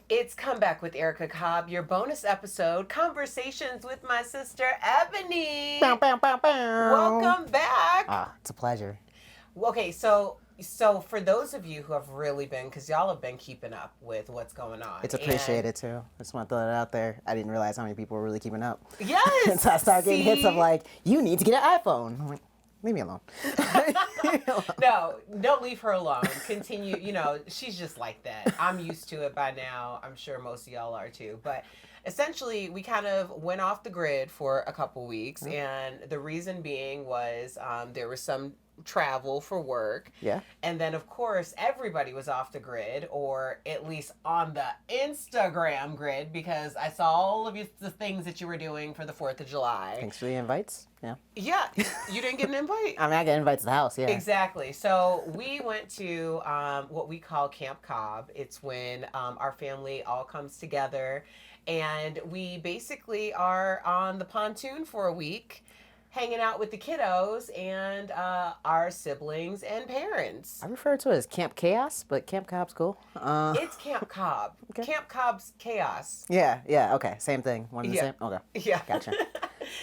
It's Come Back with Erica Cobb, your bonus episode, Conversations with my sister, Ebonie. Bow, bow, bow, bow. Welcome back. It's a pleasure. Okay, so for those of you who have really been, because y'all have been keeping up with what's going on. It's appreciated, too. I just want to throw that out there. I didn't realize how many people were really keeping up. Yes. So I started getting hits of like, you need to get an iPhone. I'm like, leave me alone. No, don't leave her alone. Continue. She's just like that. I'm used to it by now. I'm sure most of y'all are too. But essentially, we kind of went off the grid for a couple weeks. Mm-hmm. And the reason being was there was some travel for work. Yeah. And then, of course, everybody was off the grid, or at least on the Instagram grid, because I saw all of the things that you were doing for the 4th of July. Thanks for the invites. Yeah. Yeah. You didn't get an invite? I mean, I get invites to the house, yeah. Exactly. So we went to what we call Camp Cobb. It's when our family all comes together, and we basically are on the pontoon for a week, hanging out with the kiddos and our siblings and parents. I refer to it as Camp Chaos, but Camp Cobb's cool. It's Camp Cobb. Okay. Camp Cobb's Chaos. Yeah, okay. Same thing. One and the same? Okay. Yeah. Gotcha.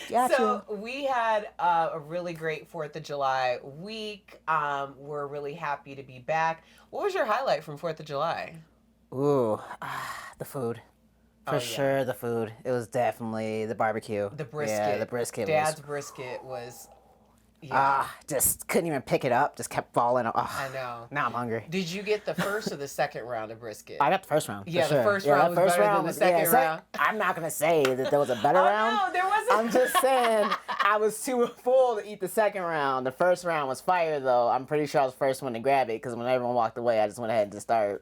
So we had a really great 4th of July week. We're really happy to be back. What was your highlight from 4th of July? Ooh, the food. For sure, the food. It was definitely the barbecue. The brisket. Yeah, the brisket. Dad's brisket was... just couldn't even pick it up. Just kept falling. I know. Now I'm hungry. Did you get the first or the second round of brisket? I got the first round. Yeah, for sure. The first round was better than the second round. I'm not going to say that there was a better round. No, there wasn't. I'm just saying I was too full to eat the second round. The first round was fire, though. I'm pretty sure I was the first one to grab it, because when everyone walked away, I just went ahead and just started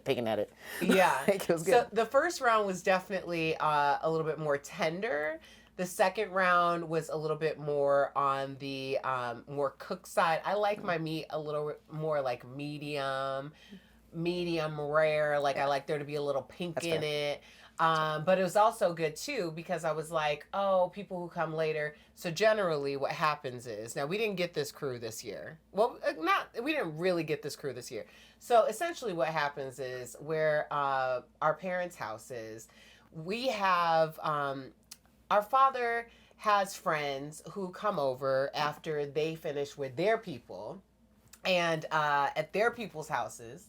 picking at it. Yeah. It was good. So the first round was definitely a little bit more tender. The second round was a little bit more on the more cooked side. I like my meat a little more like medium rare. Like I like there to be a little pink in it. But it was also good too, because I was like, oh, people who come later. So generally what happens is, now we didn't get this crew this year. Well, we didn't really get this crew this year. So essentially what happens is where our parents' house is, we have, our father has friends who come over after they finish with their people and at their people's houses.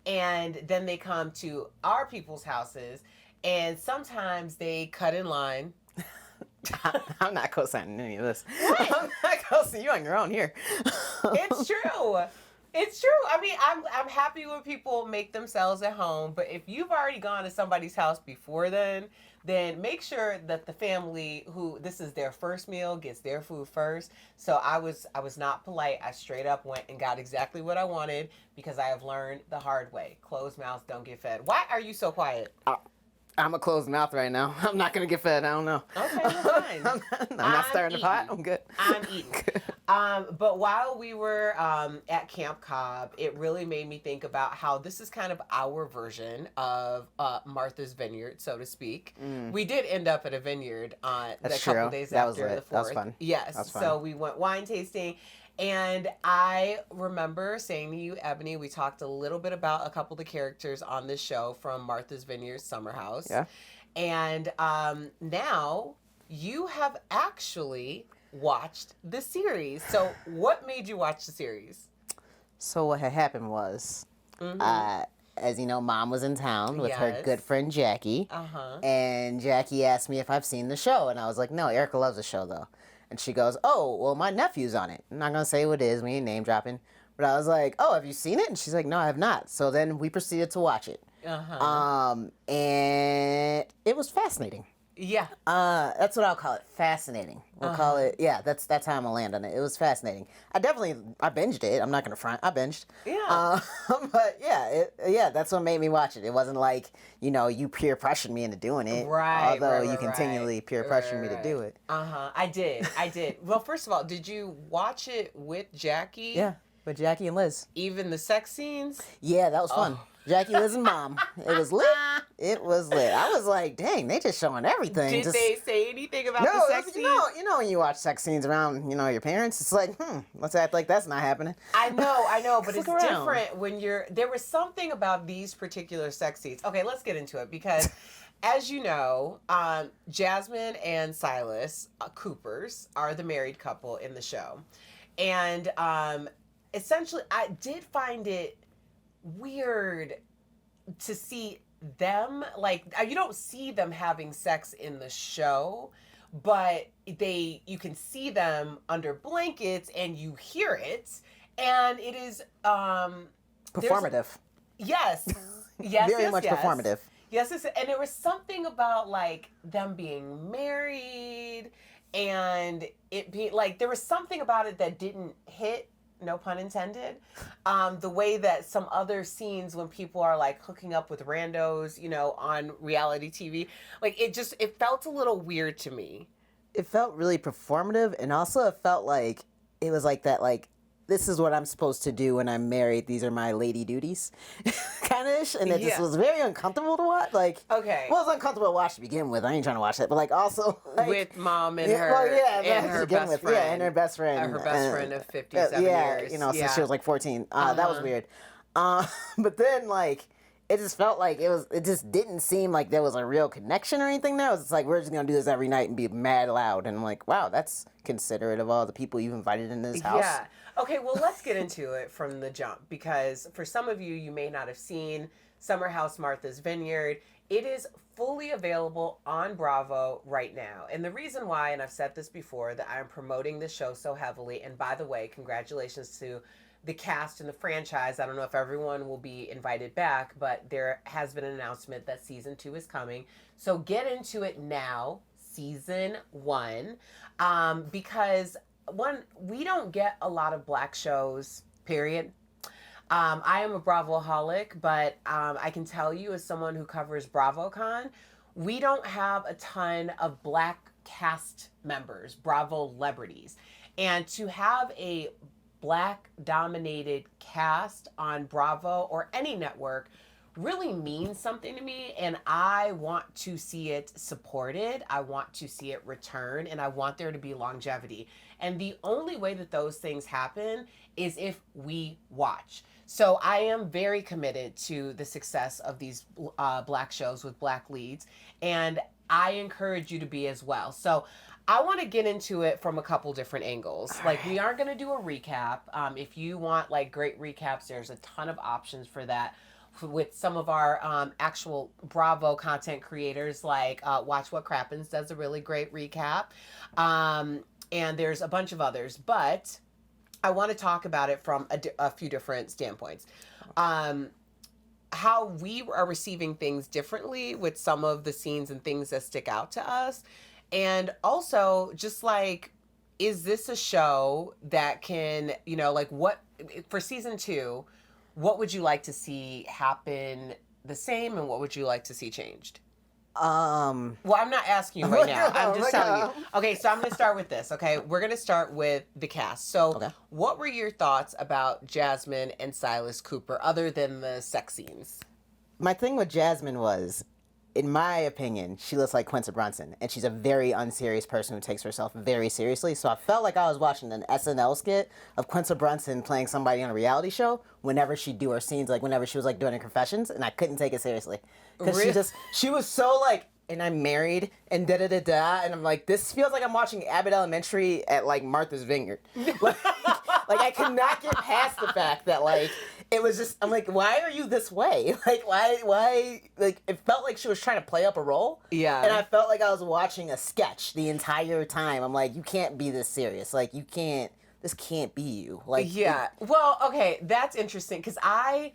And then they come to our people's houses. And sometimes they cut in line. I'm not co-signing any of this. What? I'm not co-signing you on your own here. It's true. It's true. I mean, I'm happy when people make themselves at home. But if you've already gone to somebody's house before then make sure that the family who this is their first meal gets their food first. So I was not polite. I straight up went and got exactly what I wanted, because I have learned the hard way. Closed mouths don't get fed. Why are you so quiet? I'm a closed mouth right now. I'm not going to get fed. I don't know. Okay, well, fine. I'm not stirring the pot. I'm good. I'm eating. But while we were at Camp Cobb, it really made me think about how this is kind of our version of Martha's Vineyard, so to speak. We did end up at a vineyard couple days after the 4th. That was fun. Yes. That was fun. So we went wine tasting. And I remember saying to you, Ebonie, we talked a little bit about a couple of the characters on this show from Martha's Vineyard Summer House. Yeah. And now you have actually watched the series. So what made you watch the series? So what had happened was, as you know, Mom was in town with her good friend Jackie. And Jackie asked me if I've seen the show. And I was like, no, Erica loves the show, though. And she goes, oh, well, my nephew's on it. I'm not going to say who it is. We ain't name dropping. But I was like, oh, have you seen it? And she's like, no, I have not. So then we proceeded to watch it. And it was fascinating. Yeah. That's what I'll call it. Fascinating. We'll call it, that's how I'm going to land on it. It was fascinating. I binged it. I'm not going to front. I binged. Yeah. But yeah, that's what made me watch it. It wasn't like, you peer pressured me into doing it. Right. Although you continually peer pressured me to do it. I did. Well, first of all, did you watch it with Jackie? Yeah, with Jackie and Liz. Even the sex scenes? Yeah, that was fun. Jackie Liz's mom. It was lit. It was lit. I was like, dang, they just showing everything. Did they say anything about the sex scenes? You know when you watch sex scenes around, your parents, it's like, let's act like that's not happening. I know, but it's different when there was something about these particular sex scenes. Okay, let's get into it because as you know, Jasmine and Silas Coopers are the married couple in the show. And essentially, I did find it weird to see them, like, you don't see them having sex in the show, but you can see them under blankets and you hear it. And it is performative. Yes. Very much performative. Yes, and there was something about like them being married and it being like there was something about it that didn't hit, no pun intended. The way that some other scenes when people are like hooking up with randos, on reality TV, like it felt a little weird to me. It felt really performative, and also it felt like it was like that, like, this is what I'm supposed to do when I'm married. These are my lady duties, kind of ish. And it just was very uncomfortable to watch. Like, okay, well, it was uncomfortable to watch to begin with. I ain't trying to watch that, but like also like, with mom and her, and her best friend, and her best friend, of 57 years, since she was like 14. That was weird. But then like, it just felt like it just didn't seem like there was a real connection or anything there. It was just like, we're just going to do this every night and be mad loud. And I'm like, wow, that's considerate of all the people you've invited in this house. Yeah. Okay, well, let's get into it from the jump, because for some of you may not have seen Summer House Martha's Vineyard. It is fully available on Bravo right now. And the reason why, and I've said this before, that I'm promoting this show so heavily, and by the way, congratulations to the cast and the franchise. I don't know if everyone will be invited back, but there has been an announcement that season 2 is coming. So get into it now, season 1, because one, we don't get a lot of black shows, period. I am a Bravoholic, but I can tell you, as someone who covers BravoCon, we don't have a ton of black cast members, Bravo celebrities. And to have a black dominated cast on Bravo or any network really means something to me, and I want to see it supported. I want to see it return, and I want there to be longevity. And the only way that those things happen is if we watch. So I am very committed to the success of these black shows with black leads, and I encourage you to be as well. So I want to get into it from a couple different angles. Like, we aren't going to do a recap. If you want like great recaps, there's a ton of options for that with some of our actual Bravo content creators, like Watch What Crappens does a really great recap. And there's a bunch of others, but I want to talk about it from a few different standpoints. How we are receiving things differently with some of the scenes and things that stick out to us. And also just like, is this a show that can, like, what for season 2, what would you like to see happen the same, and what would you like to see changed? Well, I'm not asking you right now. I'm just telling you. Okay, so I'm going to start with this, okay? We're going to start with the cast. So what were your thoughts about Jasmine and Silas Cooper, other than the sex scenes? My thing with Jasmine was, in my opinion, she looks like Quinta Brunson, and she's a very unserious person who takes herself very seriously. So I felt like I was watching an SNL skit of Quinta Brunson playing somebody on a reality show whenever she'd do her scenes, like whenever she was like doing her confessions, and I couldn't take it seriously. Because she was so like, and I'm married, and da-da-da-da, and I'm like, this feels like I'm watching Abbott Elementary at like Martha's Vineyard. Like I could not get past the fact that like, it was just, I'm like, why are you this way? Like, why, like, it felt like she was trying to play up a role. Yeah. And I felt like I was watching a sketch the entire time. I'm like, you can't be this serious. Like, this can't be you. Like, yeah. Well, okay, that's interesting, because I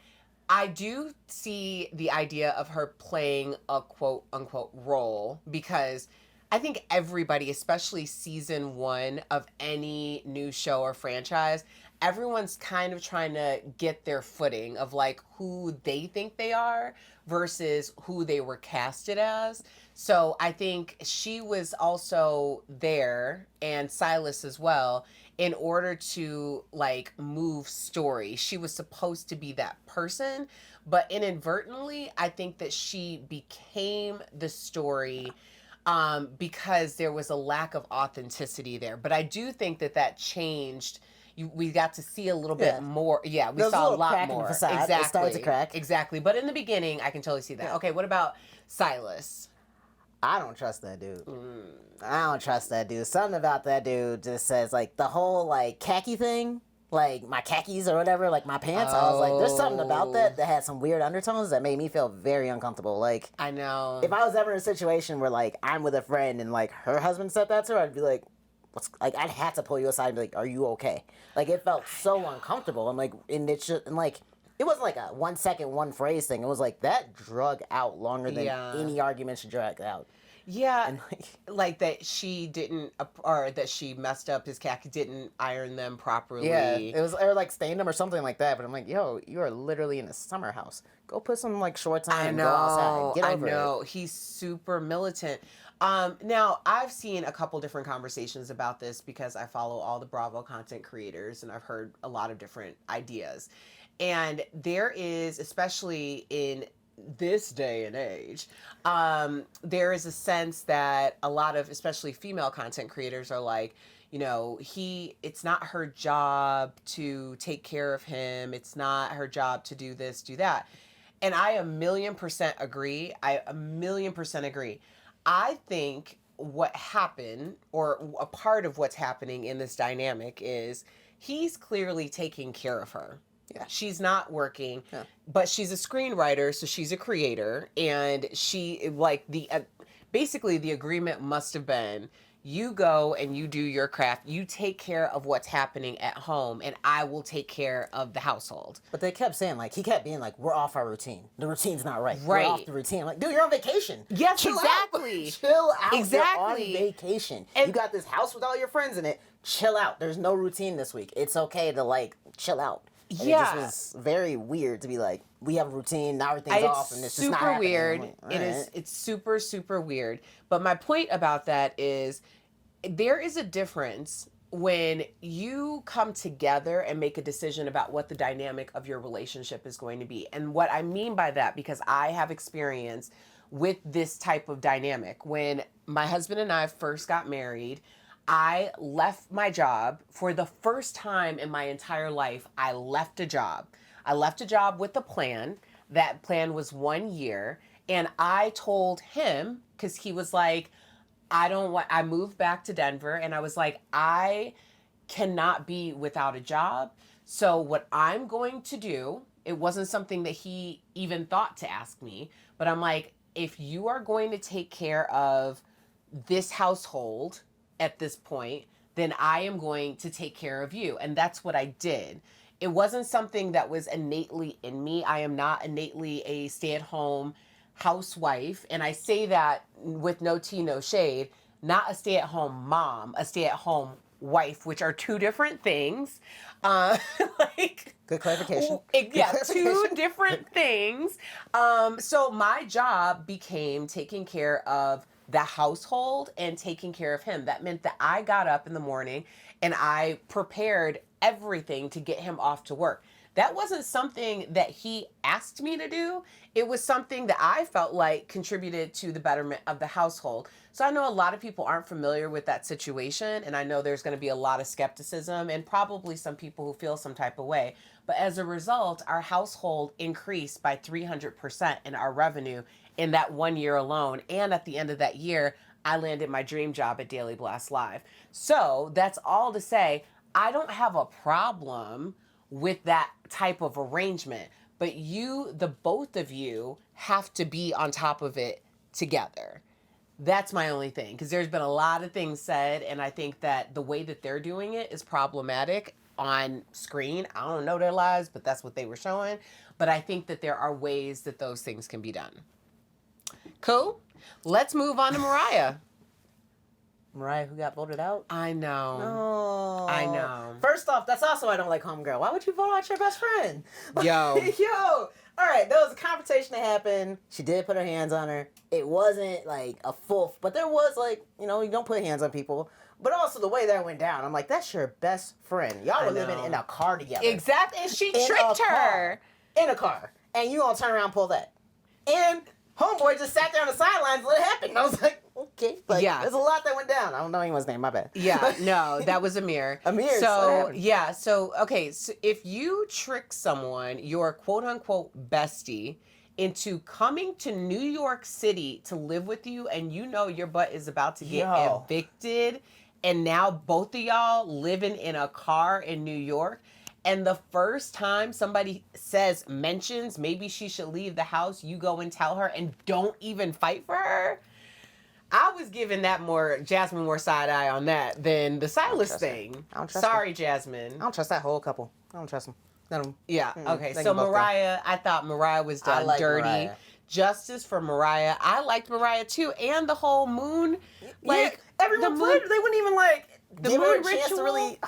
do see the idea of her playing a quote unquote role, because I think everybody, especially season 1 of any new show or franchise, everyone's kind of trying to get their footing of like who they think they are versus who they were casted as. So I think she was also there, and Silas as well, in order to like move story. She was supposed to be that person, but inadvertently, I think that she became the story because there was a lack of authenticity there. But I do think that changed. We got to see a little bit more. Yeah, we saw a lot more. Exactly. It started to crack. Exactly. But in the beginning, I can totally see that. Yeah. Okay, what about Silas? I don't trust that dude. I don't trust that dude. Something about that dude just says, like, the whole, like, khaki thing, like, my khakis or whatever, like, my pants. I was like, there's something about that had some weird undertones that made me feel very uncomfortable. Like, I know. If I was ever in a situation where, like, I'm with a friend and, like, her husband said that to her, I'd be like, I'd have to pull you aside and be like, are you okay? Like, it felt so uncomfortable. And, like, it wasn't like a 1 second, one phrase thing. It was like that drug out longer than any argument should drag out. Yeah, and like that she didn't, or that she messed up his khaki, didn't iron them properly. Yeah, it was, or like stained them or something like that. But I'm like, yo, you are literally in a summer house. Go put some like shorts on and go outside. Get over it. I know. He's super militant. Now, I've seen a couple different conversations about this because I follow all the Bravo content creators and I've heard a lot of different ideas. And there is, especially in this day and age, there is a sense that a lot of, especially female content creators, are like, you know, it's not her job to take care of him. It's not her job to do this, do that. And I 1,000,000% agree. I 1,000,000% agree. I think what happened, or a part of what's happening in this dynamic, is he's clearly taking care of her. Yeah. She's not working, but she's a screenwriter, so she's a creator, and she, like, basically the agreement must have been, you go and you do your craft, you take care of what's happening at home, and I will take care of the household. But they kept saying, like, he kept being like, we're off our routine. The routine's not right. We're off the routine. I'm like, dude, you're on vacation. Yes, exactly. Chill out. Exactly. You're on vacation. And you got this house with all your friends in it. Chill out. There's no routine this week. It's okay to, like, chill out. And it just was very weird to be like, we have a routine, now everything's off, and it's just not happening. Weird. Like, It's super, super weird. But my point about that is, there is a difference when you come together and make a decision about what the dynamic of your relationship is going to be. And what I mean by that, because I have experience with this type of dynamic. When my husband and I first got married, I left my job for the first time in my entire life. I left a job. I left a job with a plan. That plan was 1 year. And I told him, because he was like, I moved back to Denver, and I was like, I cannot be without a job. So what I'm going to do, it wasn't something that he even thought to ask me, but I'm like, if you are going to take care of this household at this point, then I am going to take care of you. And that's what I did. It wasn't something that was innately in me. I am not innately a stay-at-home housewife. And I say that with no tea, no shade. Not a stay-at-home mom, a stay-at-home wife, which are two different things. Good clarification. Yeah, two different things. So my job became taking care of the household and taking care of him. That meant that I got up in the morning and I prepared everything to get him off to work. That wasn't something that he asked me to do. It was something that I felt like contributed to the betterment of the household. So I know a lot of people aren't familiar with that situation, and I know there's going to be a lot of skepticism and probably some people who feel some type of way. But as a result, our household increased by 300% in our revenue in that 1 year alone. And at the end of that year, I landed my dream job at Daily Blast Live. So that's all to say, I don't have a problem with that type of arrangement, but the both of you have to be on top of it together. That's my only thing, because there's been a lot of things said, and I think that the way that they're doing it is problematic on screen. I don't know their lives, but that's what they were showing. But I think that there are ways that those things can be done. Cool. Let's move on to Mariah. Mariah, who got voted out? I know. No. I know. First off, that's also why I don't like Homegirl. Why would you vote out your best friend? Yo. All right, there was a confrontation that happened. She did put her hands on her. It wasn't like a full, but there was like, you don't put hands on people. But also the way that went down, I'm like, that's your best friend. Y'all were living in a car together. Exactly. And she tricked her. In a car. and you gonna turn around and pull that. And homeboy just sat there on the sidelines and let it happen. And I was like, okay. Like, there's a lot that went down. I don't know anyone's name, my bad. Yeah, no, that was Amir. Amir. So, okay, so if you trick someone, your quote-unquote bestie, into coming to New York City to live with you, and you know your butt is about to get evicted, and now both of y'all living in a car in New York, and the first time somebody mentions maybe she should leave the house, you go and tell her and don't even fight for her. I was giving Jasmine more side eye on that than the Silas thing. Sorry, Jasmine. I don't trust that whole couple. I don't trust them. Yeah. Okay. So Mariah, I thought Mariah was done dirty. Mariah. Justice for Mariah. I liked Mariah too, and the whole moon. Like everyone played. They wouldn't even give her a chance to really.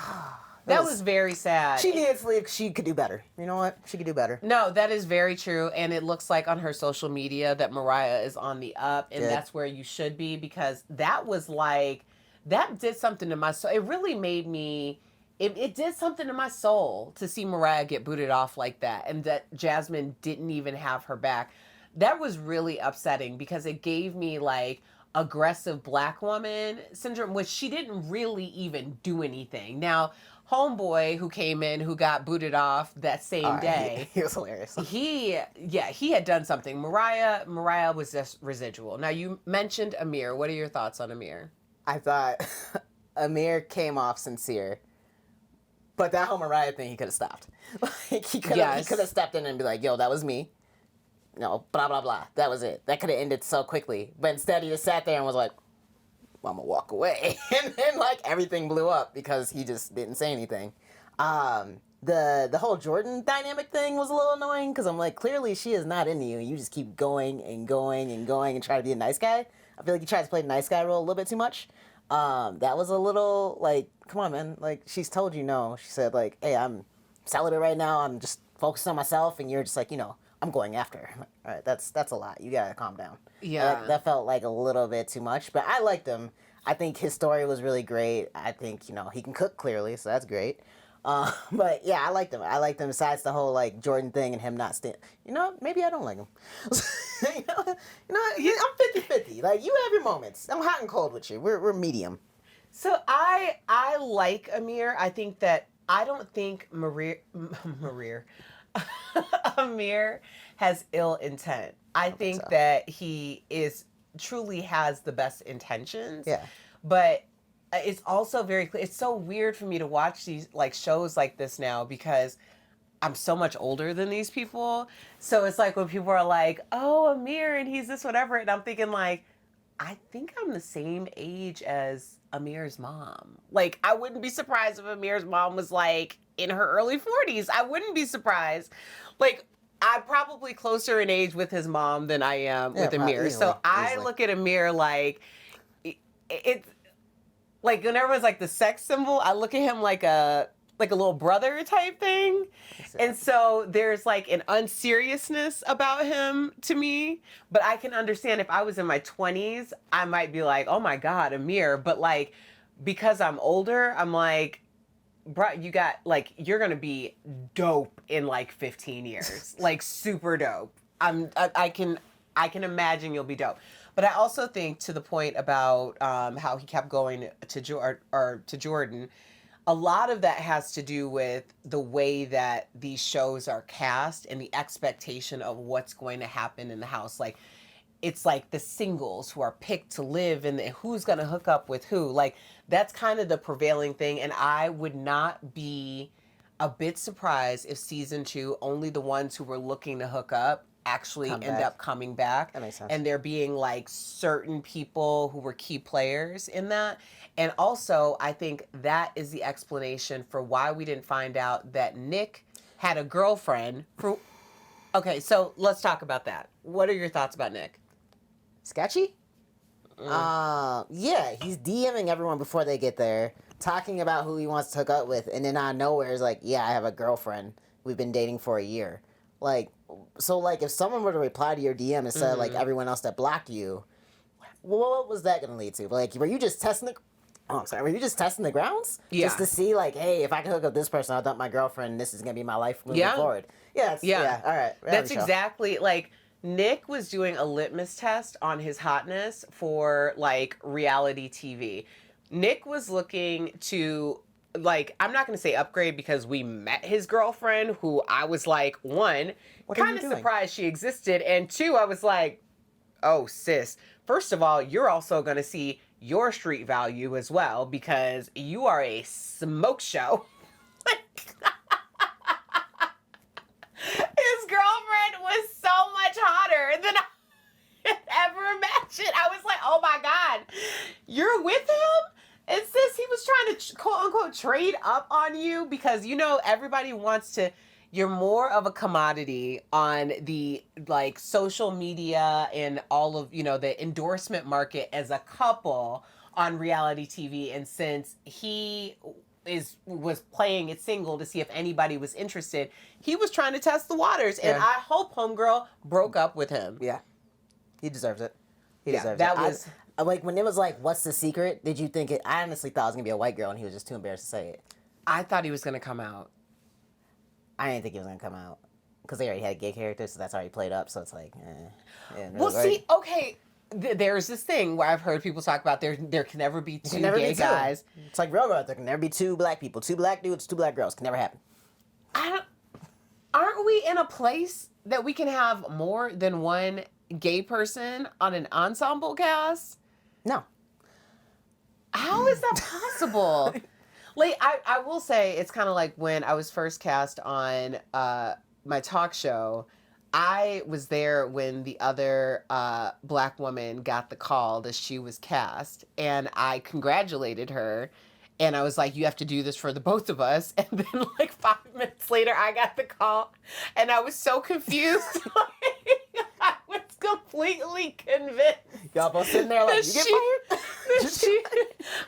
That was very sad. She did sleep. She could do better. You know what? She could do better. No, that is very true. And it looks like on her social media that Mariah is on the up. And that's where you should be, because that was that did something to my soul. It really made me, it did something to my soul to see Mariah get booted off like that. And that Jasmine didn't even have her back. That was really upsetting, because it gave me aggressive black woman syndrome, which she didn't really even do anything. Now, homeboy who came in, who got booted off that same day. He was hilarious. He had done something. Mariah was just residual. Now, you mentioned Amir. What are your thoughts on Amir? I thought Amir came off sincere. But that whole Mariah thing, he could have stopped. He could have stepped in and be like, yo, that was me. No, blah, blah, blah. That was it. That could have ended so quickly. But instead, he just sat there and was like, I'm gonna walk away. And then everything blew up because he just didn't say anything. The whole Jordan dynamic thing was a little annoying, because I'm like, clearly she is not into you, and you just keep going and going and going and try to be a nice guy. I feel like he tries to play the nice guy role a little bit too much. That was a little come on, man. She's told you no. She said hey, I'm celibate right now. I'm just focused on myself, and you're just I'm going after her. All right, that's a lot. You gotta calm down. Yeah. That felt a little bit too much, but I liked him. I think his story was really great. I think, he can cook clearly, so that's great. But yeah, I liked him. Besides the whole Jordan thing and him not maybe I don't like him. I'm 50-50. You have your moments. I'm hot and cold with you. We're medium. So I like Amir. I think that, I don't think Amir has ill intent. I think that he truly has the best intentions. Yeah. But it's also very clear. It's so weird for me to watch these shows like this now, because I'm so much older than these people. So it's when people are like, oh, Amir, and he's this whatever, and I'm thinking I think I'm the same age as Amir's mom. I wouldn't be surprised if Amir's mom was in her early 40s. I wouldn't be surprised. I'm probably closer in age with his mom than I am with Amir. So I look at Amir it's when everyone's the sex symbol, I look at him like a little brother type thing. Exactly. And so there's an unseriousness about him to me. But I can understand if I was in my 20s, I might be oh my God, Amir. But because I'm older, I'm bro, you got you're gonna be dope in 15 years, super dope. I can imagine you'll be dope. But I also think, to the point about how he kept going to Jordan, a lot of that has to do with the way that these shows are cast and the expectation of what's going to happen in the house. It's the singles who are picked to live, and who's going to hook up with who. That's kind of the prevailing thing. And I would not be a bit surprised if season 2, only the ones who were looking to hook up actually end up coming back. That makes sense. And there being certain people who were key players in that. And also, I think that is the explanation for why we didn't find out that Nick had a girlfriend. Okay, so let's talk about that. What are your thoughts about Nick? Sketchy? Yeah, he's DMing everyone before they get there, talking about who he wants to hook up with, and then out of nowhere is yeah, I have a girlfriend. We've been dating for a year. So if someone were to reply to your DM instead of everyone else that blocked you, what was that going to lead to? Were you just testing the... Oh, I'm sorry. Were you just testing the grounds? Yeah. Just to see, like, hey, if I can hook up this person, I'll dump my girlfriend. This is gonna be my life moving forward. Yeah. All right. That's exactly like Nick was doing a litmus test on his hotness for like reality TV. Nick was looking to like, I'm not going to say upgrade because we met his girlfriend who I was like, one, kind of surprised she existed. And two, I was like, oh, sis, first of all, you're also going to see your street value as well because you are a smoke show. His girlfriend was so much hotter than I ever imagined. I was like, oh my God, you're with him? And sis, he was trying to quote unquote trade up on you because, you know, everybody wants to, you're more of a commodity on the like social media and all of, you know, the endorsement market as a couple on reality TV. And since he was playing it single to see if anybody was interested, he was trying to test the waters. And I hope homegirl broke up with him. Yeah. He deserves it. He deserves it. Like, when it was like, what's the secret? Did you think it? I honestly thought it was going to be a white girl and he was just too embarrassed to say it. I thought he was going to come out. I didn't think he was going to come out. Because they already had a gay character, so that's already played up. So it's like, Yeah, well, see, okay. There's this thing where I've heard people talk about there can never be two gay guys. It's like real girls. There can never be two black people. Two black dudes, two black girls. Can never happen. Aren't we in a place that we can have more than one gay person on an ensemble cast? No. How is that possible? Like, I will say it's kind of like when I was first cast on my talk show. I was there when the other black woman got the call that she was cast, and I congratulated her. And I was like, you have to do this for the both of us. And then like 5 minutes later, I got the call, and I was so confused. I was completely convinced. Y'all both sitting there like, you get fired?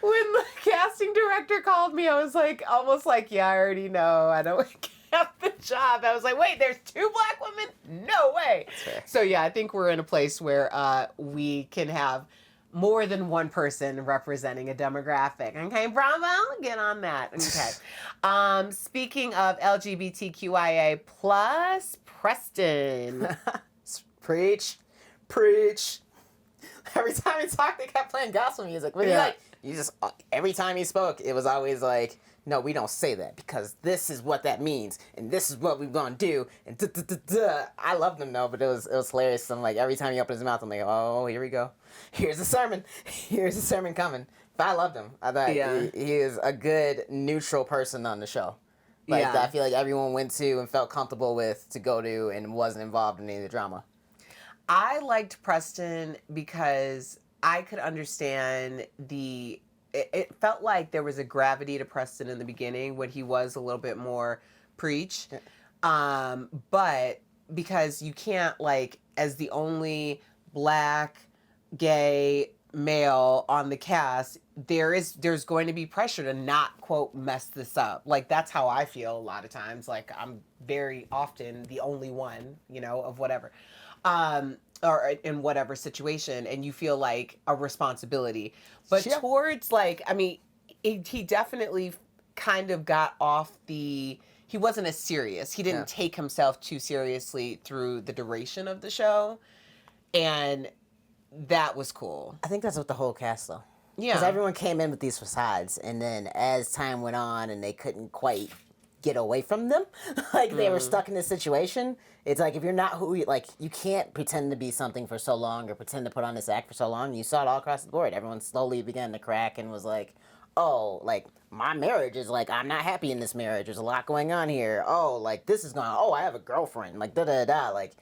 When the casting director called me, I was like, almost like, yeah, I already know. I don't get the job. I was like, wait, there's two black women? No way. So yeah, I think we're in a place where we can have more than one person representing a demographic. Okay, bravo, get on that. Okay. Speaking of LGBTQIA plus, Preston. Preach. Every time he talked, they kept playing gospel music. But every time he spoke, it was always like, no, we don't say that because this is what that means, and this is what we're gonna do. And I loved him though, but it was hilarious. I'm like, every time he opened his mouth, I'm like, oh, here we go. Here's a sermon. Here's a sermon coming. But I loved him. I thought he is a good neutral person on the show. Like I feel like everyone went to and felt comfortable with to go to and wasn't involved in any of the drama. I liked Preston because I could understand it felt like there was a gravity to Preston in the beginning when he was a little bit more preach. But because you can't, like, as the only black, gay male on the cast, there's going to be pressure to not, quote, mess this up. Like, that's how I feel a lot of times. Like, I'm very often the only one, you know, of whatever. Or in whatever situation, and you feel like a responsibility. But towards, like, I mean, he definitely kind of got off he wasn't as serious. He didn't take himself too seriously through the duration of the show. And that was cool. I think that's what the whole cast, though. Yeah. Because everyone came in with these facades, and then as time went on and they couldn't quite get away from them, like they were stuck in this situation. It's like, if you're not who you, like, you can't pretend to be something for so long or pretend to put on this act for so long. You saw it all across the board. Everyone slowly began to crack and was like, oh, like, my marriage is like, I'm not happy in this marriage. There's a lot going on here. Oh, like, this is going on. Oh, I have a girlfriend. Like, da-da-da. Like,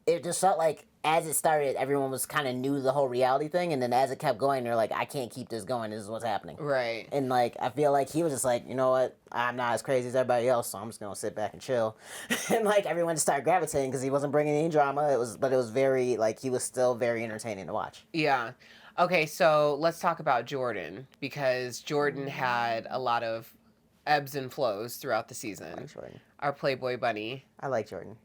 it just felt like as it started, everyone was kind of new to the whole reality thing, and then as it kept going, they're like, I can't keep this going. This is what's happening. Right. And, like, I feel like he was just like, you know what? I'm not as crazy as everybody else, so I'm just going to sit back and chill. And, like, everyone just started gravitating because he wasn't bringing any drama. But it was very, like, he was still very entertaining to watch. Yeah. Okay, so let's talk about Jordan, because Jordan had a lot of ebbs and flows throughout the season. I like Jordan. Our Playboy bunny. I like Jordan.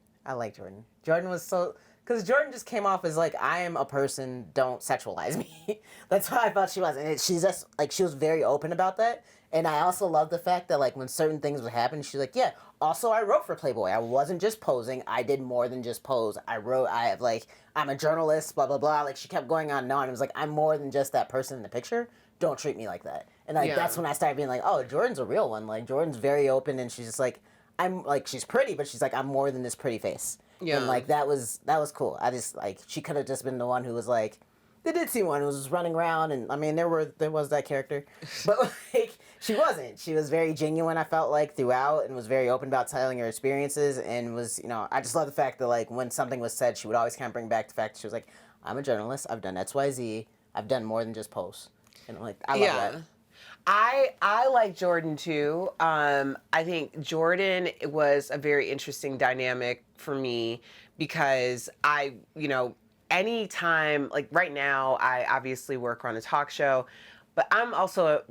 Jordan was so... Because Jordan just came off as like, I am a person, don't sexualize me. That's how I thought she was. And she's just, like, she was very open about that. And I also love the fact that, like, when certain things would happen, she's like, yeah, also I wrote for Playboy. I wasn't just posing. I did more than just pose. I'm a journalist, blah, blah, blah. Like, she kept going on and on. It was like, I'm more than just that person in the picture. Don't treat me like that. And, like, that's when I started being like, oh, Jordan's a real one. Like, Jordan's very open, and she's just like, I'm, like, she's pretty, but she's like, I'm more than this pretty face. Yeah. And, like, that was cool. I just, like, she could have just been the one who was, like, the ditzy one who was just running around, and, I mean, there was that character. But, like, she wasn't. She was very genuine, I felt like, throughout, and was very open about telling her experiences, and was, you know, I just love the fact that, like, when something was said, she would always kind of bring back the fact that she was like, I'm a journalist, I've done XYZ, I've done more than just post. And, like, I love that. I like Jordan too. I think Jordan was a very interesting dynamic for me because anytime, like right now, I obviously work on a talk show, but I'm also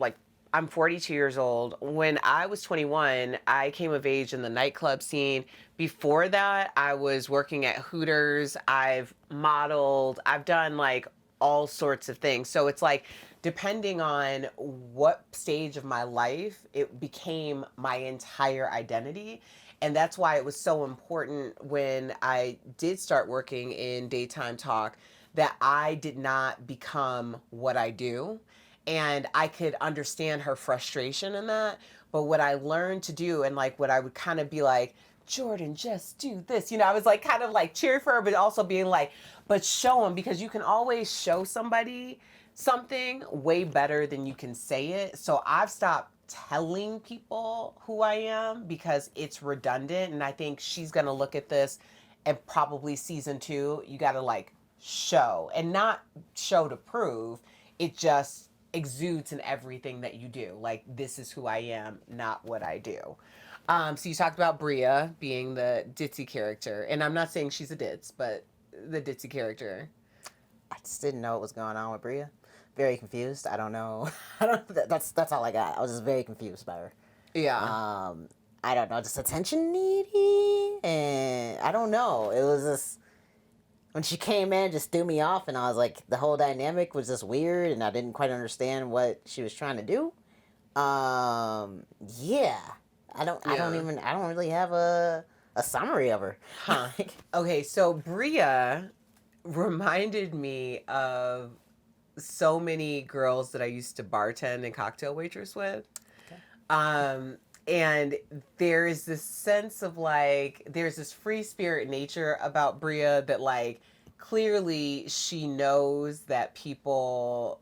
I'm 42 years old. When I was 21, I came of age in the nightclub scene. Before that, I was working at Hooters. I've modeled. I've done like all sorts of things. So it's like, depending on what stage of my life, it became my entire identity. And that's why it was so important when I did start working in daytime talk that I did not become what I do. And I could understand her frustration in that. But what I learned to do, and like what I would kind of be like, Jordan, just do this. You know, I was like kind of like cheering for her, but also being like, but show them, because you can always show somebody something way better than you can say it. So I've stopped telling people who I am because it's redundant. And I think she's going to look at this and probably season 2, you got to like show, and not show to prove. It just exudes in everything that you do. Like, this is who I am, not what I do. So you talked about Bria being the ditzy character, and I'm not saying she's a ditz, but the ditzy character. I just didn't know what was going on with Bria. Very confused. I don't know. That's all I got. I was just very confused by her. Yeah. I don't know. Just attention needy, and I don't know. It was just when she came in, it just threw me off, and I was like, the whole dynamic was just weird, and I didn't quite understand what she was trying to do. Yeah. I don't really have a summary of her. Huh. Okay, so Bria reminded me of so many girls that I used to bartend and cocktail waitress with. Okay. And there's this sense of like, there's this free spirit nature about Bria that like, clearly she knows that people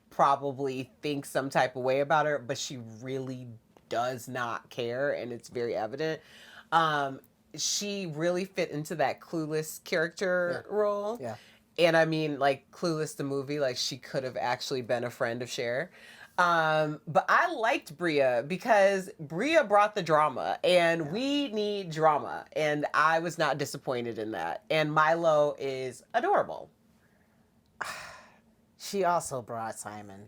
probably think some type of way about her, but she really does not care, and it's very evident. She really fit into that Clueless character role. Yeah. And I mean, like, Clueless the movie, like, she could have actually been a friend of Cher. But I liked Bria because Bria brought the drama, and we need drama. And I was not disappointed in that. And Milo is adorable. She also brought Simon.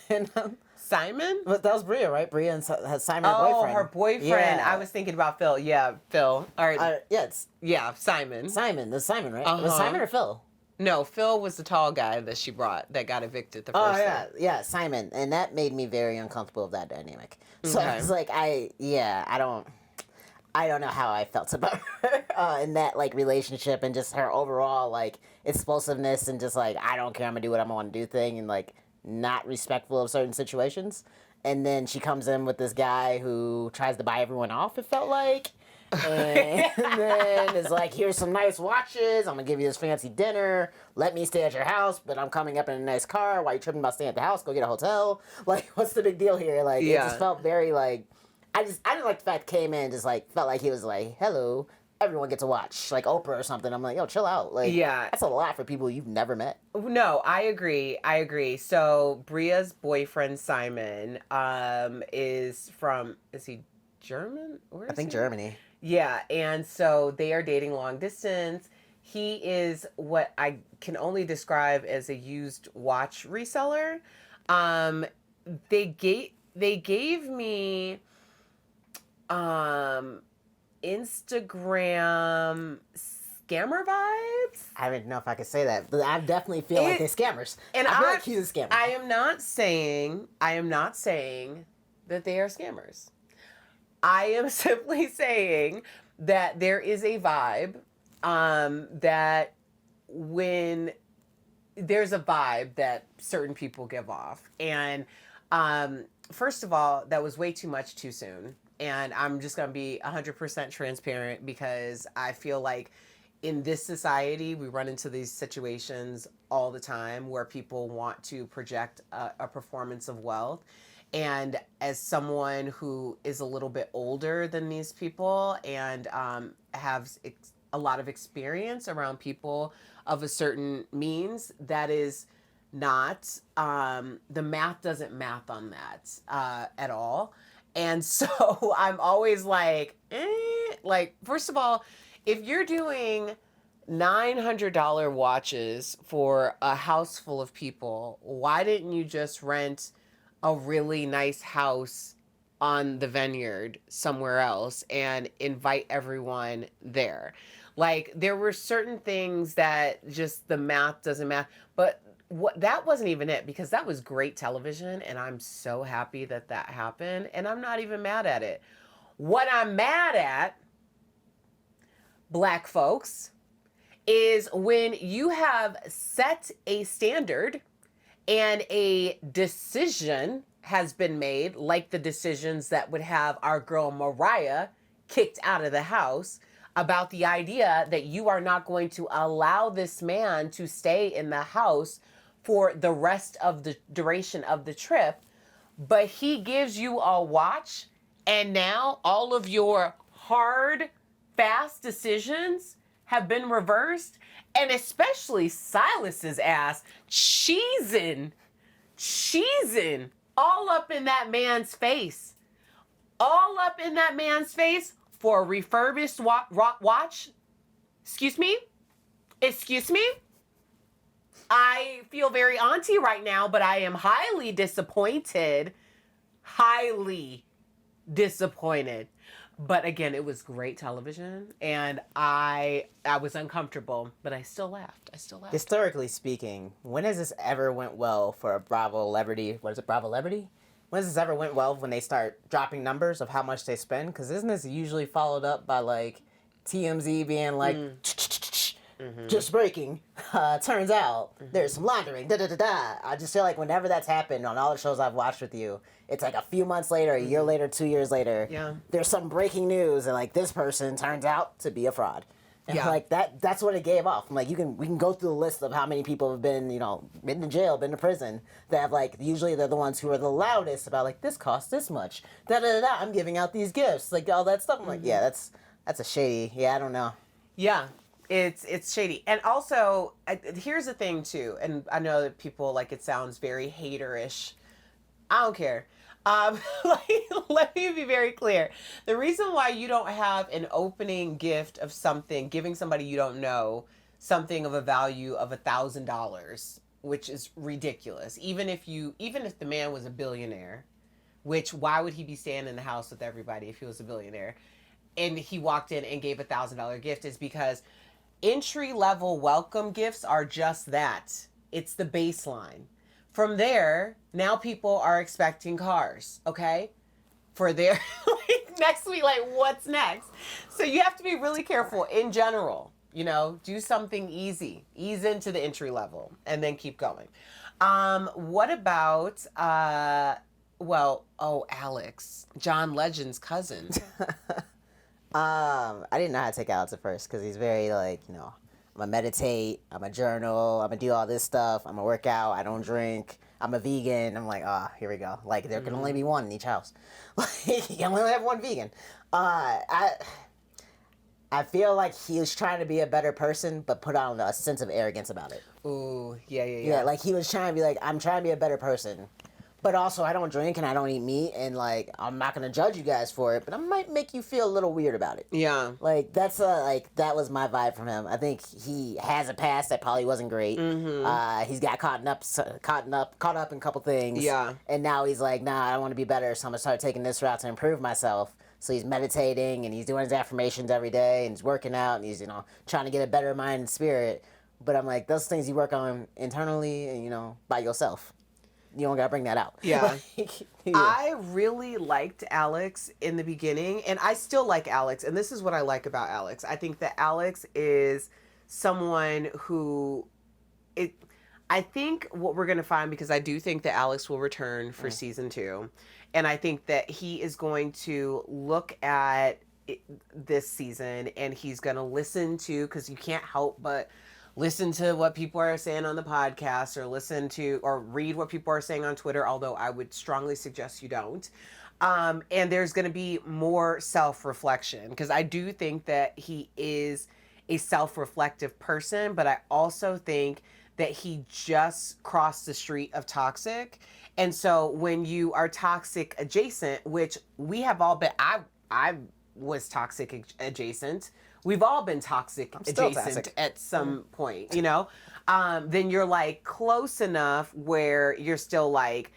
And, Simon? But that was Bria, right? Bria has Simon, her boyfriend. Oh, her boyfriend. Yeah. I was thinking about Phil. Yeah, Phil. All right. Simon. Simon. That's Simon, right? Was Simon or Phil? No, Phil was the tall guy that she brought that got evicted the first time. Yeah, Simon. And that made me very uncomfortable with that dynamic. So I was like, I don't know how I felt about her in that, like, relationship, and just her overall, like, explosiveness and just, like, I don't care, I'm going to do what I want to do thing, and, like, not respectful of certain situations. And then she comes in with this guy who tries to buy everyone off, it felt like. And then it's like, here's some nice watches, I'm going to give you this fancy dinner, let me stay at your house, but I'm coming up in a nice car, why are you tripping about staying at the house, go get a hotel. Like, what's the big deal here? Like, It just felt very, like, I didn't like the fact came in, just, like, felt like he was like, hello, everyone gets to watch, like Oprah or something. I'm like, yo, chill out. Like, that's a lot for people you've never met. No, I agree. So Bria's boyfriend Simon is he German? I think Germany. Yeah, and so they are dating long distance. He is what I can only describe as a used watch reseller. They gave me Instagram scammer vibes. I don't know if I could say that, but I definitely feel like they're scammers. And I feel like he's a scammer. I am not saying that they are scammers. I am simply saying that there is a vibe that when there's a vibe that certain people give off. And first of all, that was way too much too soon. And I'm just going to be 100% transparent because I feel like in this society, we run into these situations all the time where people want to project a performance of wealth. And as someone who is a little bit older than these people and have a lot of experience around people of a certain means, that is not, the math doesn't math on that at all. And so I'm always like, first of all, if you're doing $900 watches for a house full of people, why didn't you just rent a really nice house on the Vineyard somewhere else and invite everyone there? Like, there were certain things that just the math doesn't math. But that wasn't even it, because that was great television, and I'm so happy that happened, and I'm not even mad at it. What I'm mad at, Black folks, is when you have set a standard and a decision has been made, like the decisions that would have our girl Mariah kicked out of the house, about the idea that you are not going to allow this man to stay in the house for the rest of the duration of the trip, but he gives you a watch, and now all of your hard, fast decisions have been reversed, and especially Silas's ass cheesing all up in that man's face. All up in that man's face for a refurbished watch. Excuse me? I feel very auntie right now, but I am highly disappointed. Highly disappointed. But again, it was great television, and I was uncomfortable, but I still laughed. Historically speaking, when has this ever went well for a Bravo celebrity? What is it, Bravo celebrity? When has this ever went well when they start dropping numbers of how much they spend? Because isn't this usually followed up by, like, TMZ being like, just breaking, turns out there's some laundering, da-da-da-da. I just feel like whenever that's happened on all the shows I've watched with you, it's like a few months later, a year later, 2 years later, there's some breaking news, and like this person turns out to be a fraud. And like that's what it gave off. I'm like, we can go through the list of how many people have been, been to jail, been to prison, that have like, usually they're the ones who are the loudest about like, this costs this much, da-da-da-da, I'm giving out these gifts, like all that stuff. I'm like, yeah, that's a shady, I don't know. Yeah. It's shady. And also, here's the thing, too, and I know that people, like, it sounds very haterish. I don't care. Let me be very clear. The reason why you don't have an opening gift of something, giving somebody you don't know something of a value of $1,000, which is ridiculous. Even if the man was a billionaire, which why would he be staying in the house with everybody if he was a billionaire? And he walked in and gave $1,000 gift, is because entry-level welcome gifts are just that. It's the baseline. From there, now people are expecting cars, okay? For their, next week, what's next? So you have to be really careful in general, do something easy. Ease into the entry level and then keep going. What about, Alex, John Legend's cousin. I didn't know how to take Alex at first because he's very I'm gonna meditate, I'm gonna journal, I'm gonna do all this stuff, I'm gonna work out, I don't drink, I'm a vegan. I'm like, here we go. Like, there can only be one in each house. Like, you can only have one vegan. I feel like he was trying to be a better person, but put on a sense of arrogance about it. Ooh, yeah. Yeah, like, he was trying to be like, I'm trying to be a better person. But also, I don't drink and I don't eat meat, and, like, I'm not going to judge you guys for it, but I might make you feel a little weird about it. Yeah. Like, that was my vibe from him. I think he has a past that probably wasn't great. Mm-hmm. He's got caught up in a couple things. Yeah. And now he's like, nah, I want to be better, so I'm going to start taking this route to improve myself. So he's meditating and he's doing his affirmations every day and he's working out and he's, trying to get a better mind and spirit. But I'm like, those things you work on internally and, by yourself. You don't gotta bring that out. Yeah. I really liked Alex in the beginning, and I still like Alex, and this is what I like about Alex. I think that Alex is someone who I think what we're going to find, because I do think that Alex will return for season 2, and I think that he is going to look at this season and he's going to listen to, because you can't help but listen to what people are saying on the podcast, or listen to or read what people are saying on Twitter, although I would strongly suggest you don't. And there's going to be more self-reflection, because I do think that he is a self-reflective person, but I also think that he just crossed the street of toxic. And so when you are toxic adjacent, which we have all been, I was toxic adjacent. We've all been toxic adjacent at some point, then you're like close enough where you're still like,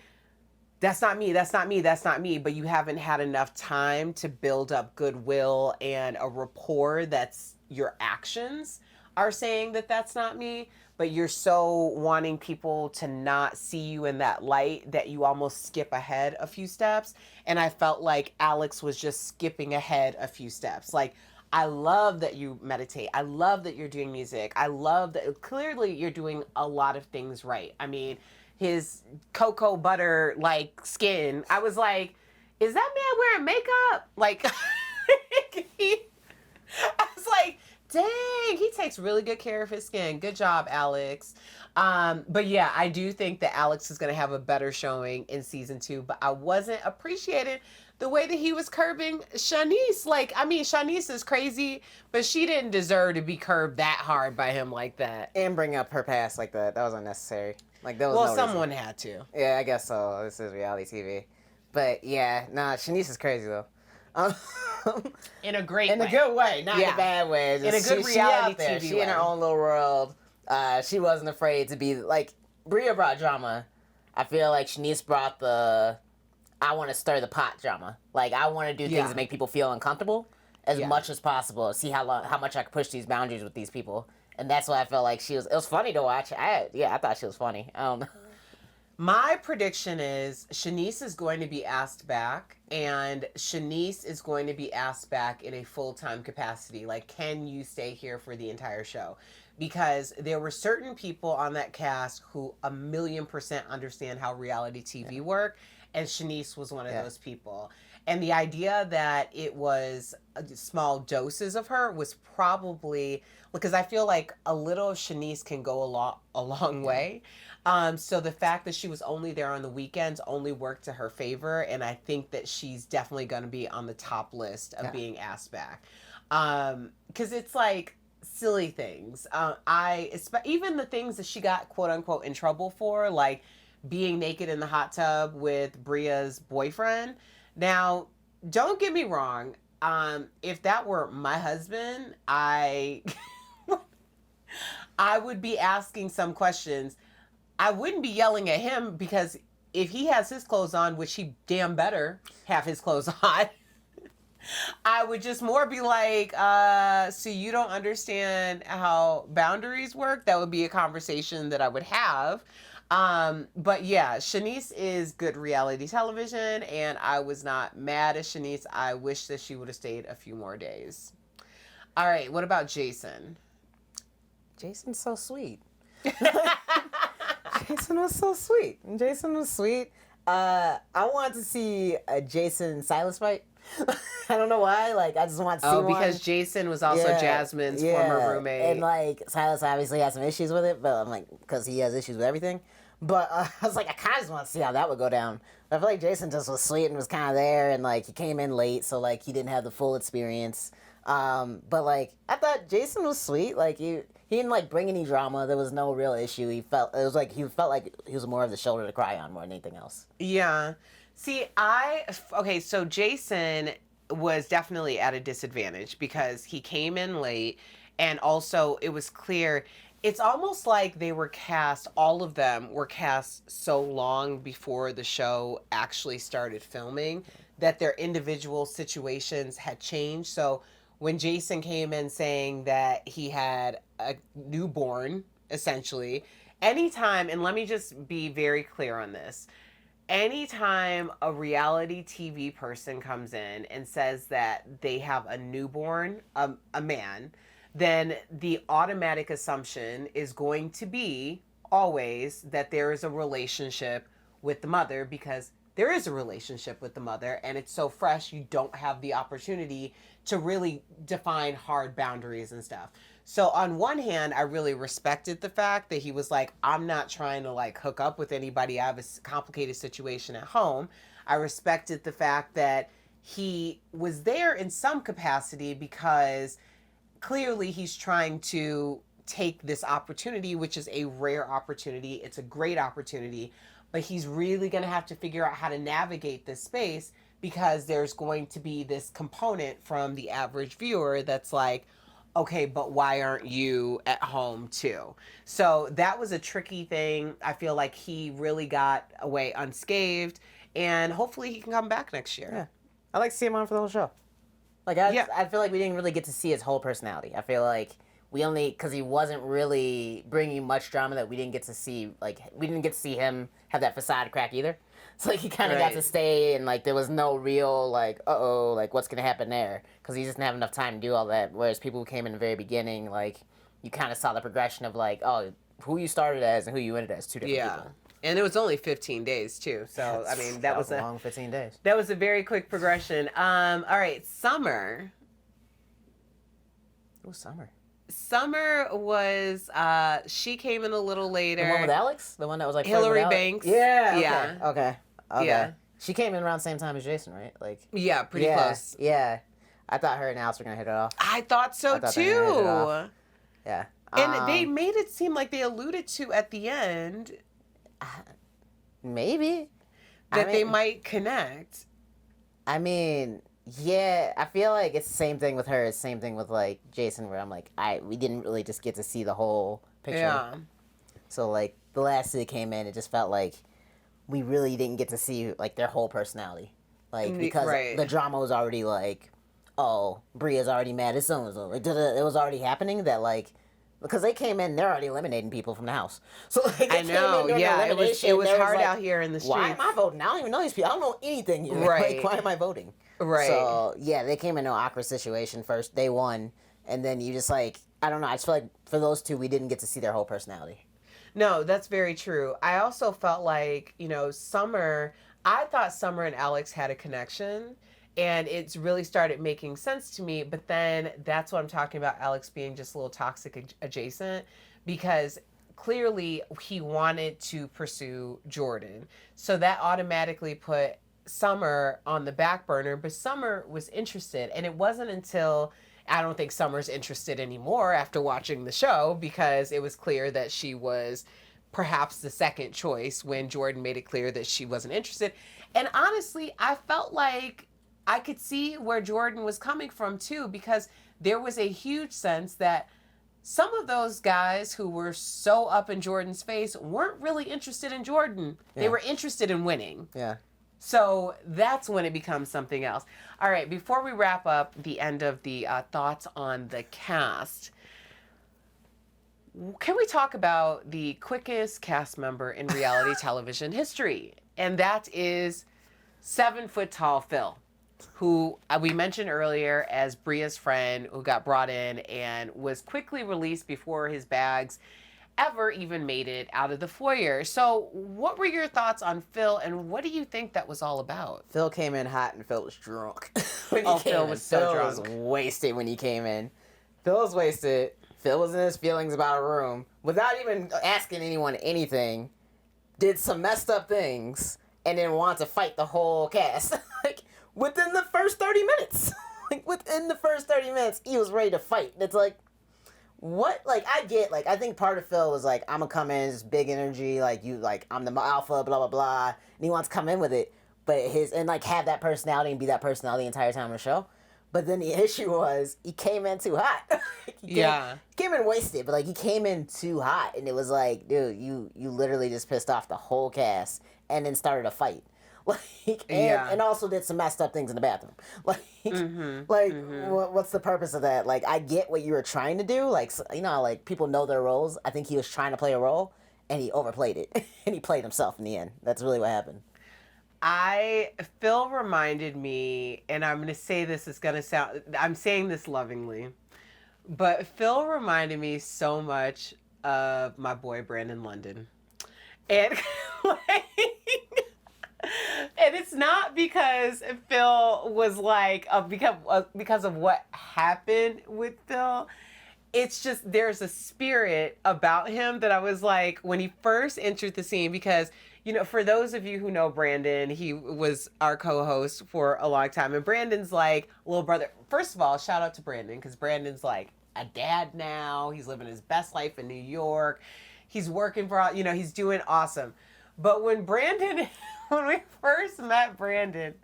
that's not me, that's not me, that's not me. But you haven't had enough time to build up goodwill and a rapport that's your actions are saying that that's not me. But you're so wanting people to not see you in that light that you almost skip ahead a few steps. And I felt like Alex was just skipping ahead a few steps. Like, I love that you meditate. I love that you're doing music. I love that clearly you're doing a lot of things right. I mean, his cocoa butter like skin, I was like, is that man wearing makeup? Like, I was like, dang, he takes really good care of his skin. Good job, Alex. But yeah, I do think that Alex is going to have a better showing in season 2, but I wasn't appreciating the way that he was curbing Shanice. Like, I mean, Shanice is crazy, but she didn't deserve to be curbed that hard by him like that. And bring up her past like that. That was unnecessary. Like, that was well, someone had to. Yeah, I guess so. This is reality TV. But yeah, Shanice is crazy though. In a great way. In a good way, not in a bad way. Just, in a good reality TV She way. in her own little world. She wasn't afraid to be, like, Bria brought drama. I feel like Shanice brought the, I want to stir the pot drama. Like, I want to do things that make people feel uncomfortable as much as possible. See how much I can push these boundaries with these people. And that's why I felt like it was funny to watch. I thought she was funny. I don't know. My prediction is Shanice is going to be asked back, and Shanice is going to be asked back in a full-time capacity. Like, can you stay here for the entire show? Because there were certain people on that cast who 1,000,000% understand how reality TV work, and Shanice was one of those people. And the idea that it was small doses of her was probably, because I feel like a little of Shanice can go a long way. So the fact that she was only there on the weekends only worked to her favor, and I think that she's definitely going to be on the top list of being asked back. Because it's like silly things. Even the things that she got quote unquote in trouble for, like being naked in the hot tub with Bria's boyfriend. Now, don't get me wrong. If that were my husband, I would be asking some questions. I wouldn't be yelling at him, because if he has his clothes on, which he damn better have his clothes on, I would just more be like, so you don't understand how boundaries work? That would be a conversation that I would have. But yeah, Shanice is good reality television, and I was not mad at Shanice. I wish that she would have stayed a few more days. All right, what about Jason? Jason's so sweet. Jason was so sweet. Jason was sweet. I wanted to see a Jason Silas fight. I don't know why. Like, I just want to see one. Because Jason was also Jasmine's former roommate. And, like, Silas obviously has some issues with it, but I'm like, because he has issues with everything. But I was like, I kind of just want to see how that would go down. But I feel like Jason just was sweet and was kind of there, and, like, he came in late, so, like, he didn't have the full experience. But, like, I thought Jason was sweet. Like, he didn't, like, bring any drama. There was no real issue. He felt like he was more of the shoulder to cry on more than anything else. Yeah. See, so Jason was definitely at a disadvantage because he came in late, and also it was clear. It's almost like all of them were cast so long before the show actually started filming that their individual situations had changed. So when Jason came in saying that he had a newborn, essentially, anytime, and let me just be very clear on this, anytime a reality TV person comes in and says that they have a newborn, a man, then the automatic assumption is going to be always that there is a relationship with the mother, because there is a relationship with the mother and it's so fresh, you don't have the opportunity to really define hard boundaries and stuff. So on one hand, I really respected the fact that he was like, I'm not trying to like hook up with anybody. I have a complicated situation at home. I respected the fact that he was there in some capacity because clearly he's trying to take this opportunity, which is a rare opportunity. It's a great opportunity, but he's really going to have to figure out how to navigate this space, because there's going to be this component from the average viewer that's like, okay, but why aren't you at home too? So that was a tricky thing. I feel like he really got away unscathed, and hopefully he can come back next year. Yeah. I like to see him on for the whole show. Like, I feel like we didn't really get to see his whole personality. I feel like we only, because he wasn't really bringing much drama, that we didn't get to see, like, we didn't get to see him have that facade crack either. So, like, he kind of got to stay, and, like, there was no real, like, uh-oh, like, what's going to happen there? Because he just didn't have enough time to do all that. Whereas people who came in the very beginning, like, you kind of saw the progression of, like, oh, who you started as and who you ended as, two different people. And it was only 15 days, too. So, I mean, that was a long 15 days. That was a very quick progression. All right, Summer. It was Summer. Summer was, she came in a little later. The one with Alex? The one that was like Hillary Banks. Yeah. Okay. Yeah. Okay. Yeah. She came in around the same time as Jason, right? Like. Yeah, pretty close. Yeah. I thought her and Alex were going to hit it off. I thought so, too. Yeah. And they made it seem like they alluded to at the end. Maybe. That they might connect. I mean, yeah, I feel like it's the same thing with her. It's the same thing with, like, Jason, where I'm like, we didn't really just get to see the whole picture. Yeah. So, like, the last day came in, it just felt like we really didn't get to see, like, their whole personality. Like, because the drama was already, like, oh, Bria's already mad at so-and-so. Like, it was already happening that, like, because they came in, they're already eliminating people from the house. So like, I know, yeah, it was hard out here in the streets. Why am I voting? I don't even know these people. I don't know anything here. Right. Like, why am I voting? Right. So yeah, they came in an awkward situation first. They won, and then you just like, I don't know. I just feel like for those two, we didn't get to see their whole personality. No, that's very true. I also felt like, Summer. I thought Summer and Alex had a connection. And it's really started making sense to me. But then that's what I'm talking about, Alex being just a little toxic adjacent, because clearly he wanted to pursue Jordan. So that automatically put Summer on the back burner. But Summer was interested. And it wasn't until, I don't think Summer's interested anymore after watching the show, because it was clear that she was perhaps the second choice when Jordan made it clear that she wasn't interested. And honestly, I felt like I could see where Jordan was coming from too, because there was a huge sense that some of those guys who were so up in Jordan's face weren't really interested in Jordan. Yeah. They were interested in winning. Yeah. So that's when it becomes something else. All right, before we wrap up the end of the thoughts on the cast, can we talk about the quickest cast member in reality television history? And that is 7-foot-tall Phil, who we mentioned earlier as Bria's friend, who got brought in and was quickly released before his bags ever even made it out of the foyer. So what were your thoughts on Phil, and what do you think that was all about? Phil came in hot, and Phil was drunk. Phil was so drunk. Phil was wasted when he came in. Phil was wasted. Phil was in his feelings about a room without even asking anyone anything, did some messed up things, and then wanted to fight the whole cast. Like, within the first 30 minutes. Within the first 30 minutes, he was ready to fight. It's like, what? Like, I get, like, I think part of Phil was like, I'm gonna come in, this big energy, like, I'm the alpha, blah, blah, blah. And he wants to come in with it. But and, like, have that personality and be that personality the entire time on the show. But then the issue was, he came in too hot. He came in wasted, but, like, he came in too hot. And it was like, dude, you literally just pissed off the whole cast and then started a fight. And also did some messed up things in the bathroom. What's the purpose of that? Like, I get what you were trying to do. Like, like people know their roles. I think he was trying to play a role, and he overplayed it, and he played himself in the end. That's really what happened. Phil reminded me, and I'm going to say this is going to sound, I'm saying this lovingly, but Phil reminded me so much of my boy Brandon London. And and it's not because Phil was like, because of what happened with Phil. It's just, there's a spirit about him that I was like, when he first entered the scene, because, for those of you who know Brandon, he was our co-host for a long time. And Brandon's like little brother. First of all, shout out to Brandon, because Brandon's like a dad now. He's living his best life in New York. He's working for, he's doing awesome. But when we first met Brandon,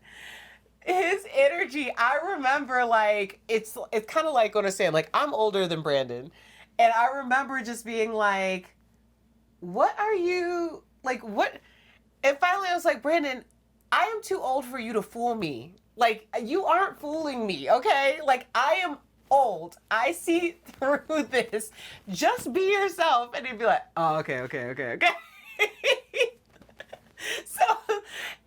his energy, I remember, like, it's kind of like what I'm saying, like, I'm older than Brandon. And I remember just being like, what are you, like, what? And finally I was like, Brandon, I am too old for you to fool me. Like, you aren't fooling me, okay? Like, I am old. I see through this. Just be yourself. And he'd be like, oh, okay. So,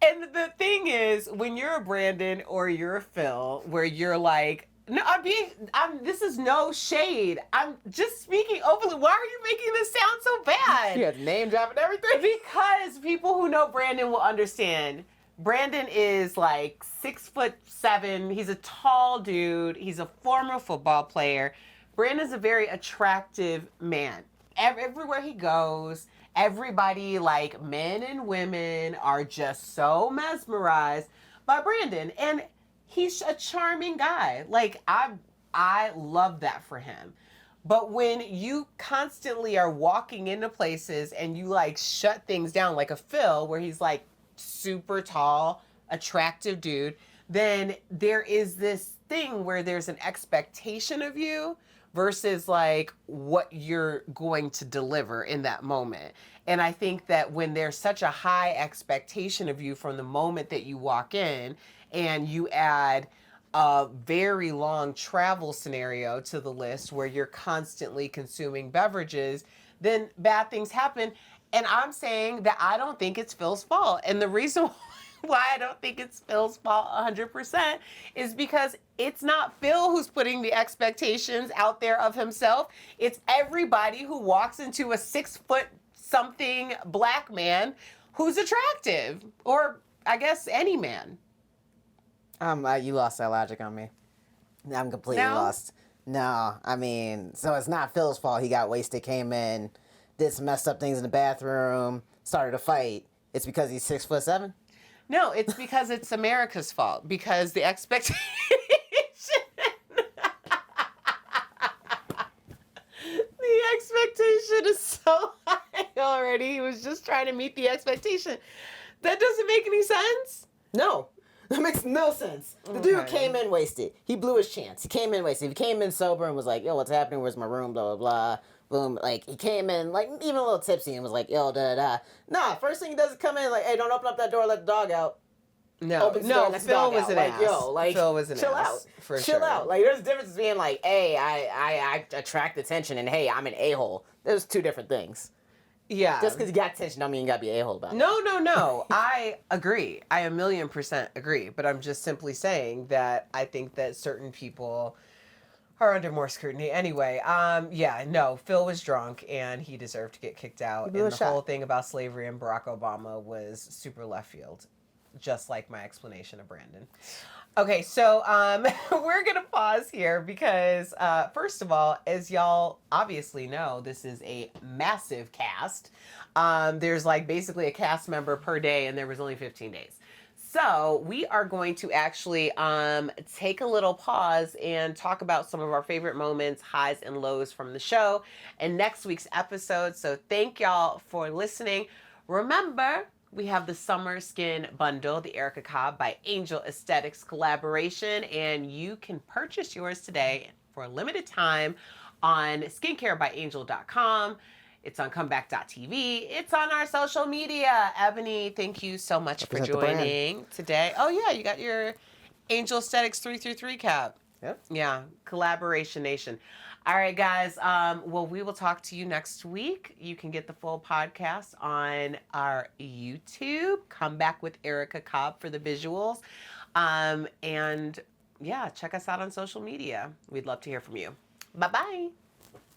and the thing is, when you're a Brandon or you're a Phil, where you're like, no, this is no shade. I'm just speaking openly. Why are you making this sound so bad? You have name dropping everything? Because people who know Brandon will understand. Brandon is like 6'7". He's a tall dude. He's a former football player. Brandon's a very attractive man. Everywhere he goes, everybody, like men and women, are just so mesmerized by Brandon. And he's a charming guy. Like, I love that for him. But when you constantly are walking into places and you like shut things down, like a Phil, where he's like super tall, attractive dude, then there is this thing where there's an expectation of you versus like what you're going to deliver in that moment. And I think that when there's such a high expectation of you from the moment that you walk in, and you add a very long travel scenario to the list where you're constantly consuming beverages, then bad things happen. And I'm saying that I don't think it's Phil's fault. And the reason why I don't think it's Phil's fault 100% is because it's not Phil who's putting the expectations out there of himself. It's everybody who walks into a 6-foot-something black man who's attractive, or I guess any man. You lost that logic on me. I'm completely lost. No, I mean, so it's not Phil's fault. He got wasted, came in, did some messed up things in the bathroom, started a fight. It's because he's 6'7"? No, it's because it's America's fault. Because the expectation... the expectation is so high already. He was just trying to meet the expectation. That doesn't make any sense? No. That makes no sense. The dude came in wasted. He blew his chance. He came in wasted. He came in sober and was like, yo, what's happening? Where's my room? Blah, blah, blah. Boom. Like, he came in, like, even a little tipsy and was like, yo, da-da-da. Nah, first thing he does is come in like, hey, don't open up that door, let the dog out. No, Phil was an ass. Yo, like, Phil was an chill ass. Out. Chill out. Like, there's a difference between like, hey, I attract attention, and hey, I'm an a-hole. There's two different things. Yeah. Just because you got attention don't mean you got to be an a-hole about it. No. I agree. I 1,000,000% agree. But I'm just simply saying that I think that certain people are under more scrutiny. Anyway, Phil was drunk and he deserved to get kicked out. And the whole thing about slavery and Barack Obama was super left field. Just like my explanation of Brandon. Okay, so we're going to pause here because, first of all, as y'all obviously know, this is a massive cast. There's like basically a cast member per day, and there was only 15 days. So we are going to actually take a little pause and talk about some of our favorite moments, highs and lows from the show in next week's episode. So thank y'all for listening. Remember, we have the Summer Skin Bundle, the Erica Cobb by Angel Aesthetics collaboration, and you can purchase yours today for a limited time on skincarebyangel.com. It's on comeback.tv. It's on our social media. Ebonie, thank you so much for joining today. Oh, yeah, you got your Angel Aesthetics 333 cap. Yep. Yeah, Collaboration Nation. All right, guys. Well, we will talk to you next week. You can get the full podcast on our YouTube. Come back with Erica Cobb for the visuals. And yeah, check us out on social media. We'd love to hear from you. Bye-bye.